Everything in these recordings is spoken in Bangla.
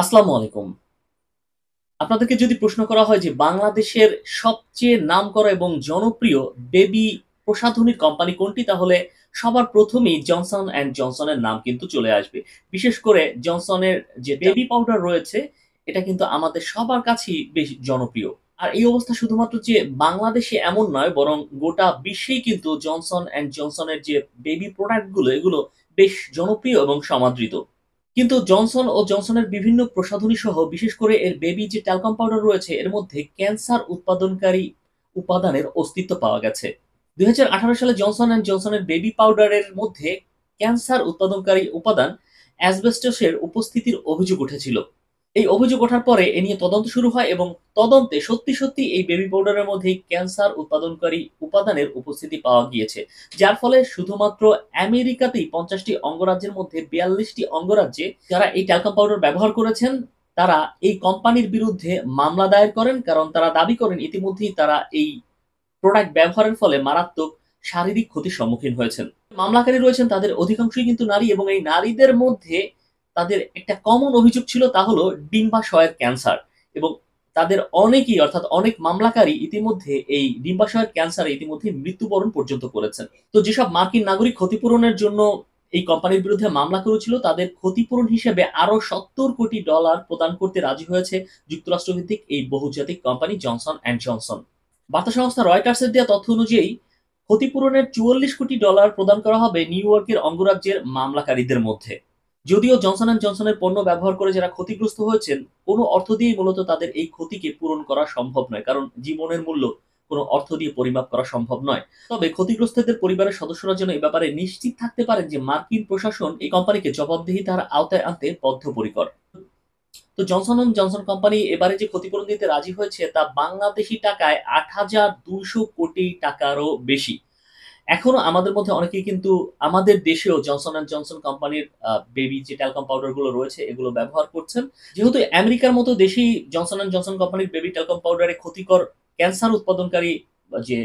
আসসালামু আলাইকুম। আপনাদেরকে যদি প্রশ্ন করা হয় যে বাংলাদেশের সবচেয়ে নামকরা এবং জনপ্রিয় বেবি প্রসাধনী কোম্পানি কোনটি? তাহলে সবার ১ম এই জনসন অ্যান্ড জনসনের নাম কিন্তু চলে আসবে। বিশেষ করে জনসনের যে বেবি পাউডার রয়েছে, এটা কিন্তু আমাদের সবার কাছেই বেশ জনপ্রিয়। আর এই অবস্থা শুধুমাত্র যে বাংলাদেশে এমন নয়, বরং গোটা বিশ্বেই কিন্তু জনসন অ্যান্ড জনসনের যে বেবি প্রোডাক্ট গুলো, এগুলো বেশ জনপ্রিয় এবং সমাদৃত। কিন্তু জনসন ও জনসনের বিভিন্ন প্রসাধনী সহ বিশেষ করে এর বেবি যে ট্যালকম পাউডার রয়েছে এর মধ্যে ক্যান্সার উৎপাদনকারী উপাদানের অস্তিত্ব পাওয়া গেছে। ২০১৮ সালে জনসন অ্যান্ড জনসনের বেবি পাউডারের মধ্যে ক্যান্সার উৎপাদনকারী উপাদান অ্যাসবেস্টসের উপস্থিতির অভিযোগ উঠেছিল। এই অভিযোগ ওঠার পরে এ নিয়ে তদন্ত শুরু হয় এবং তদন্তে সত্যি এই বেবি পাউডারের মধ্যেই ক্যান্সার উৎপাদনকারী উপাদানের উপস্থিতি পাওয়া গিয়েছে। যার ফলে শুধুমাত্র আমেরিকাতেই ৫০ টি অঙ্গরাজ্যের মধ্যে ৪২ টি অঙ্গরাজ্যে যারা এই ট্যালকাম পাউডার ব্যবহার করেছেন, তারা এই কোম্পানির বিরুদ্ধে মামলা দায়ের করেন। কারণ তারা দাবি করেন ইতিমধ্যেই তারা এই প্রোডাক্ট ব্যবহারের ফলে মারাত্মক শারীরিক ক্ষতির সম্মুখীন হয়েছেন। মামলাকারী রয়েছেন তাদের অধিকাংশই কিন্তু নারী এবং এই নারীদের মধ্যে তাদের একটা কমন অভিযোগ ছিল, তা হলো ডিম্বাশয়ের ক্যান্সার। এবং তাদের অনেকেই অর্থাৎ অনেক মামলাকারী ইতিমধ্যে এই ডিম্বাশয়ের ক্যান্সারে ইতিমধ্যে মৃত্যুবরণ পর্যন্ত করেছেন। তো যেসব মার্কিন নাগরিক ক্ষতিপূরণের জন্য এই কোম্পানির বিরুদ্ধে মামলা করেছিল, তাদের ক্ষতিপূরণ হিসেবে আরো $৭০ কোটি প্রদান করতে রাজি হয়েছে যুক্তরাষ্ট্রভিত্তিক এই বহুজাতিক কোম্পানি জনসন অ্যান্ড জনসন। বার্তা সংস্থা রয়টার্সের দেওয়া তথ্য অনুযায়ী ক্ষতিপূরণের $৪৪ কোটি প্রদান করা হবে নিউ ইয়র্কের অঙ্গরাজ্যের মামলাকারীদের মধ্যে। যদিও জনসন অ্যান্ড জনসনের পণ্য ব্যবহার করে যারা ক্ষতিগ্রস্ত হয়েছেন, কোনো অর্থ দিয়েই মূলত তাদের এই ক্ষতিকে পূরণ করা সম্ভব নয়। কারণ জীবনের মূল্য কোনো অর্থ দিয়ে পরিমাপ করা সম্ভব নয়। তবে ক্ষতিগ্রস্তদের পরিবারের সদস্যরা যেন এ ব্যাপারে নিশ্চিত থাকতে পারেন যে মার্কিন প্রশাসন এই কোম্পানিকে জবাবদিহিতার আওতায় আনতে বদ্ধপরিকর। তো জনসন অ্যান্ড জনসন কোম্পানি এবারে যে ক্ষতিপূরণ দিতে রাজি হয়েছে তা বাংলাদেশী টাকায় ৮,২০০ কোটি টাকারও বেশি। এখনো আমাদের মধ্যে অনেকেই কিন্তু আমাদের দেশেও জনসন অ্যান্ড জনসন কোম্পানির বেবি যে ট্যালকম পাউডার গুলো রয়েছে এগুলো ব্যবহার করছেন। যেহেতু আমেরিকার মতো দেশেই জনসন অ্যান্ড জনসন কোম্পানির বেবি ট্যালকম পাউডারে ক্ষতিকর ক্যান্সার উৎপাদনকারী যে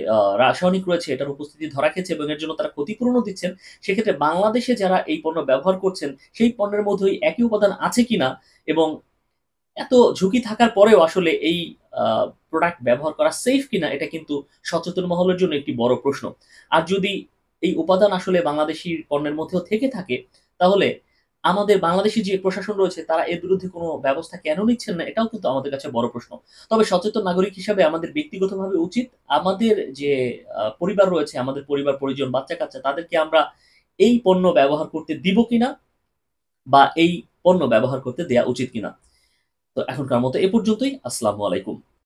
রাসায়নিক রয়েছে এটার উপস্থিতি ধরা খেয়েছে এবং এর জন্য তারা ক্ষতিপূরণও দিচ্ছেন। সেক্ষেত্রে বাংলাদেশে যারা এই পণ্য ব্যবহার করছেন সেই পণ্যের মধ্যে ওই একই উপাদান আছে কিনা এবং এত ঝুঁকি থাকার পরেও আসলে এই আ প্রোডাক্ট ব্যবহার করা সেফ কিনা এটা কিন্তু সচেতন মহলের জন্য একটি বড় প্রশ্ন। আর যদি এই উপাদান আসলে বাংলাদেশী পণ্যের মধ্যেও থেকে থাকে, তাহলে আমাদের বাংলাদেশী যে প্রশাসন রয়েছে তারা এর বিরুদ্ধে কোনো ব্যবস্থা কেন নিচ্ছেন না? এটাও কিন্তু আমাদের কাছে বড় প্রশ্ন। তবে সচেতন নাগরিক হিসাবে আমাদের ব্যক্তিগতভাবে উচিত আমাদের যে পরিবার রয়েছে, আমাদের পরিবার-পরিজন, বাচ্চা-কাচ্চা তাদেরকে আমরা এই পণ্য ব্যবহার করতে দিব কিনা বা এই পণ্য ব্যবহার করতে দেয়া উচিত কিনা। তো এখনকার মতো এ পর্যন্তই। আসসালামু আলাইকুম।